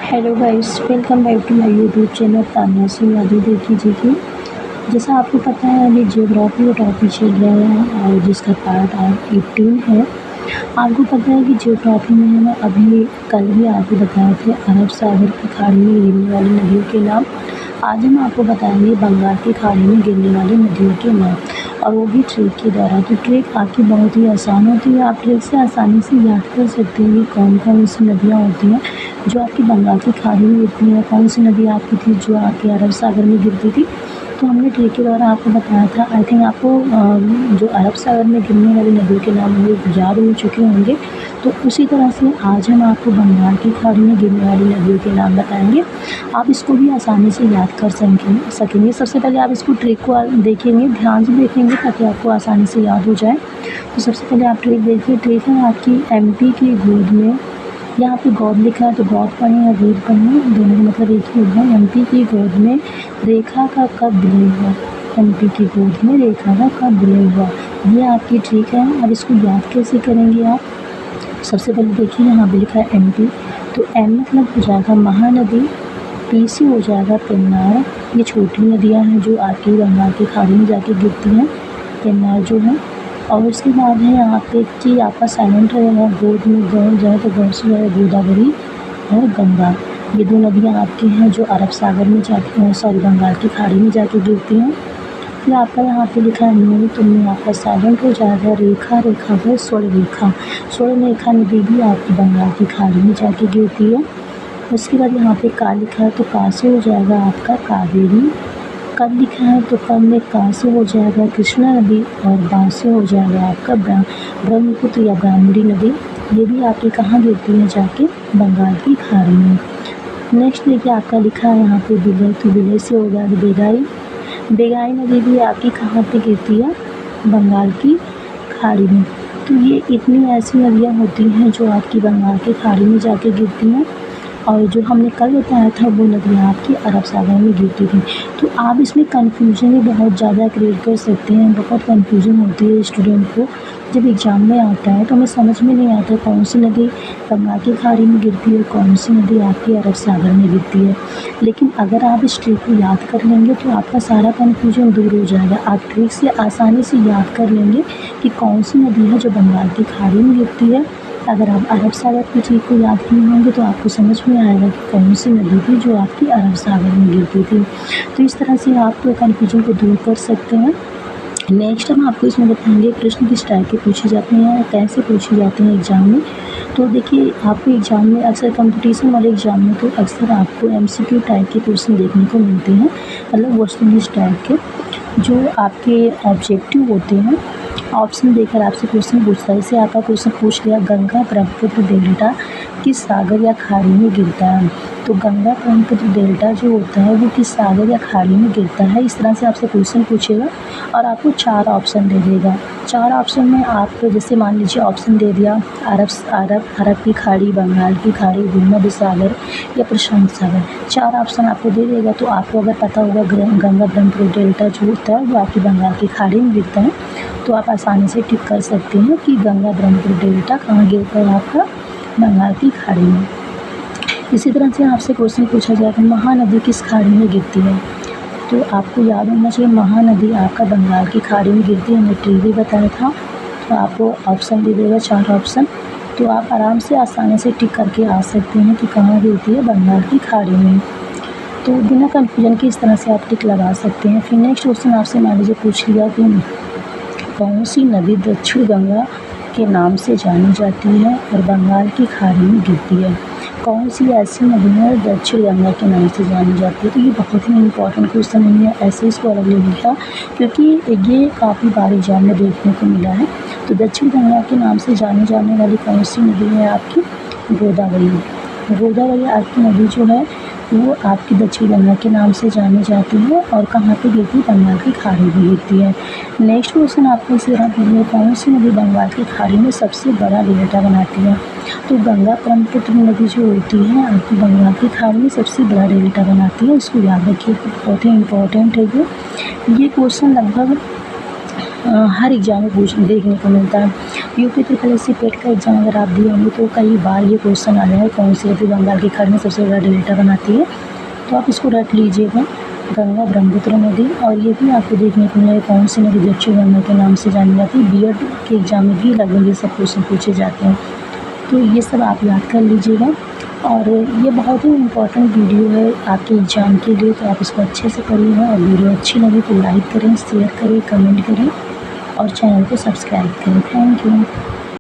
Hello guys, welcome back to my YouTube channel Tanya Singh Yadav. देखिए जी की जैसा आपको पता है अभी ज्योग्राफी का टॉपिक चल रहा है और जिसका पार्ट आज 18 है। आपको पता है कि ज्योग्राफी में है ना, अभी कल भी आपको बताए थे अरब सागर की खाड़ी में गिरने वाली नदियों के नाम। आज हम आपको बताएंगे बंगाल की खाड़ी में गिरने वाली नदियों के नाम, और वो भी ट्रेक के द्वारा। तो ट्रेक आपकी बहुत ही आसान होती है, आप ट्रेक से आसानी से याद कर सकते हैं कि कौन कौन सी नदियाँ होती हैं जो आपकी बंगाल की खाड़ी में गिरती है, कौन सी नदी आपकी थी जो आपके अरब सागर में गिरती थी। तो हमने ट्रेक के द्वारा आपको बताया था। आई थिंक आपको जो अरब सागर में गिरने वाली नदियों के नाम वो याद हो चुके होंगे। तो उसी तरह से आज हम आपको बंगाल की खाड़ी में गिरने वाली नदियों के नाम बताएंगे। आप इसको भी आसानी से याद कर सकेंगे। सबसे पहले आप इसको ट्रेक को देखेंगे, ध्यान से देखेंगे ताकि आपको आसानी से याद हो जाए। तो सबसे पहले आप ट्रेक देखिए। ट्रेक है आपकी एमपी की गोद में। यहाँ पे गोद लिखा है तो गोद पढ़ें या गोद पढ़ें, दोनों का मतलब एक ही होगा। एमपी की गोद में रेखा का कब विलय हुआ। एमपी की गोद में रेखा का कब विलय हुआ, ये आपकी ट्रिक है। अब इसको याद कैसे करेंगे आप। सबसे पहले देखिए यहाँ पे लिखा है एमपी, तो एम मतलब हो जाएगा महानदी, पी से हो जाएगा पेन्नार। ये छोटी नदियाँ हैं जो आपकी बंगाल की खाड़ी में जाके गिरती हैं, पेन्नार जो है। और उसके बाद है यहाँ पे कि आपका साइलेंट रहेगा। गोद में गौ जाए तो गौ से जाए गोदावरी और गंगा। ये दो नदियाँ आपकी हैं जो अरब सागर में जाती हैं, सॉरी बंगाल की खाड़ी में जाके गिरती हैं। फिर आपका यहाँ पे लिखा है न्यू, तो न्यू आपका साइलेंट हो जाएगा। रेखा, रेखा है स्वर्ण रेखा। स्वर्ण रेखा नदी भी आपकी बंगाल की खाड़ी में जाके गिरती है। उसके बाद यहाँ पे का लिखा है तो का से हो जाएगा आपका कावेरी। कब लिखा है तो कब में का से हो जाएगा कृष्णा नदी, और बा से हो जाएगा आपका ब्रह्मपुत्र या ब्राह्मणी नदी। ये भी आपकी कहाँ गिरती है, जाके बंगाल की खाड़ी में। नेक्स्ट देखिए आपका लिखा है यहाँ पे विलय, तो विलय से हो जाएगा बेगाई। बेगाई नदी भी आपकी कहाँ पे गिरती है, बंगाल की खाड़ी में। तो ये इतनी ऐसी नदियाँ होती हैं जो आपकी बंगाल की खाड़ी में जाके गिरती हैं, और जो हमने कल बताया था वो नदियाँ आपकी अरब सागर में गिरती थी। तो आप इसमें कन्फ्यूजन भी बहुत ज़्यादा क्रिएट कर सकते हैं। बहुत कन्फ्यूजन होती है स्टूडेंट को, जब एग्ज़ाम में आता है तो हमें समझ में नहीं आता कौन सी नदी बंगाल की खाड़ी में गिरती है, कौन सी नदी आपकी अरब सागर में गिरती है। लेकिन अगर आप इस ट्रिक को याद कर लेंगे तो आपका सारा कन्फ्यूजन दूर हो जाएगा। आप ट्रिक से आसानी से याद कर लेंगे कि कौन सी नदी है जो बंगाल की खाड़ी में गिरती है। अगर आप अरब सागर की ट्रिक को याद किए होंगे तो आपको समझ में आएगा कि कौन सी नदी थी जो आपकी अरब सागर में गिरती थी। तो इस तरह से आप कन्फ्यूजन को दूर कर सकते हैं। नेक्स्ट हम आपको इसमें बताएंगे प्रश्न किस टाइप के पूछे जाते हैं, कैसे पूछे जाते हैं एग्ज़ाम में। तो देखिए आपको एग्ज़ाम में अक्सर कंपटीशन वाले एग्ज़ाम में तो अक्सर आपको एमसीक्यू टाइप के क्वेश्चन देखने को मिलते हैं, मतलब वस्तुनिष्ठ टाइप के, जो आपके ऑब्जेक्टिव होते हैं। ऑप्शन देकर आपसे क्वेश्चन पूछता है। जैसे आपका क्वेश्चन पूछ लिया गंगा ब्रह्मपुत्र डेल्टा किस सागर या खाड़ी में गिरता है, तो गंगा ब्रह्मपुत्र डेल्टा जो होता है वो किस सागर या खाड़ी में गिरता है। इस तरह से आपसे क्वेश्चन पूछेगा और आपको 4 ऑप्शन दे देगा। 4 ऑप्शन में आपको जैसे मान लीजिए ऑप्शन दे दिया अरब की खाड़ी, बंगाल की खाड़ी, भूमध्य सागर या प्रशांत सागर। 4 ऑप्शन आपको दे देगा। तो आपको अगर पता होगा गंगा ब्रह्मपुत्र डेल्टा जो होता है वो आपकी बंगाल की खाड़ी में गिरता है, तो आप आसानी से टिक कर सकते हैं कि गंगा ब्रह्मपुत्र डेल्टा कहाँ गिरता है, आपका बंगाल की खाड़ी में। इसी तरह से आपसे क्वेश्चन पूछा जाएगा महानदी किस खाड़ी में गिरती है, तो आपको याद होना चाहिए महानदी आपका बंगाल की खाड़ी में गिरती है। हमने ट्रिक भी बताया था। तो आपको ऑप्शन दे देगा 4 ऑप्शन, तो आप आराम से आसानी से टिक करके आ सकते हैं कि कहाँ गिरती है, बंगाल की खाड़ी में। तो बिना कन्फ्यूजन के इस तरह से आप टिक लगा सकते हैं। फिर नेक्स्ट क्वेश्चन आपसे मान लीजिए पूछ लिया कि कौन सी नदी दक्षिण गंगा के नाम से जानी जाती है और बंगाल की खाड़ी में गिरती है। कौन सी ऐसी नदी है दक्षिण गंगा के नाम से जानी जाती है। तो ये बहुत ही इंपॉर्टेंट क्वेश्चन नहीं है, ऐसे इसको अलग ले लिया क्योंकि ये काफ़ी बार एग्जाम में देखने को मिला है। तो दक्षिण गंगा के नाम से जानी जाने वाली कौन सी नदी है आपकी, गोदावरी। गोदावरी आपकी नदी जो है वो आपकी दक्षिण गंगा के नाम से जानी जाती है और कहाँ पे गिरती है, बंगाल की खाड़ी में गिरती है। नेक्स्ट क्वेश्चन आपको इसी तरह पूछे कौन सी नदी बंगाल की खाड़ी में सबसे बड़ा डेल्टा बनाती है। तो गंगा ब्रह्मपुत्र नदी जो होती है आपकी बंगाल की खाड़ी में सबसे बड़ा डेल्टा बनाती है। इसको याद रखिए, बहुत ही इंपॉर्टेंट है ये क्वेश्चन लगभग हर एग्ज़ाम में देखने को मिलता है। यूपी ट्रिपल एस सी पेट का एग्ज़ाम अगर आप दिए होंगे तो कई बार ये क्वेश्चन आया है, कौन सी नदी बंगाल की खाड़ी में सबसे ज़्यादा डेल्टा बनाती है, तो आप इसको रट लीजिएगा, गंगा ब्रह्मपुत्र नदी। और ये भी आपको देखने को मिलेगा कौन सी नदी दक्षिण गंगा के नाम से जानी जाती है। बीएड के एग्ज़ाम में भी लगभग ये सब क्वेश्चन पूछे जाते हैं, तो ये सब आप याद कर लीजिएगा। और ये बहुत ही इम्पोर्टेंट वीडियो है आपके एग्ज़ाम के लिए, तो आप इसको अच्छे से करिएगा। और वीडियो अच्छी लगी तो लाइक करें, शेयर करें, कमेंट करें और चैनल को सब्सक्राइब करें। Thank you.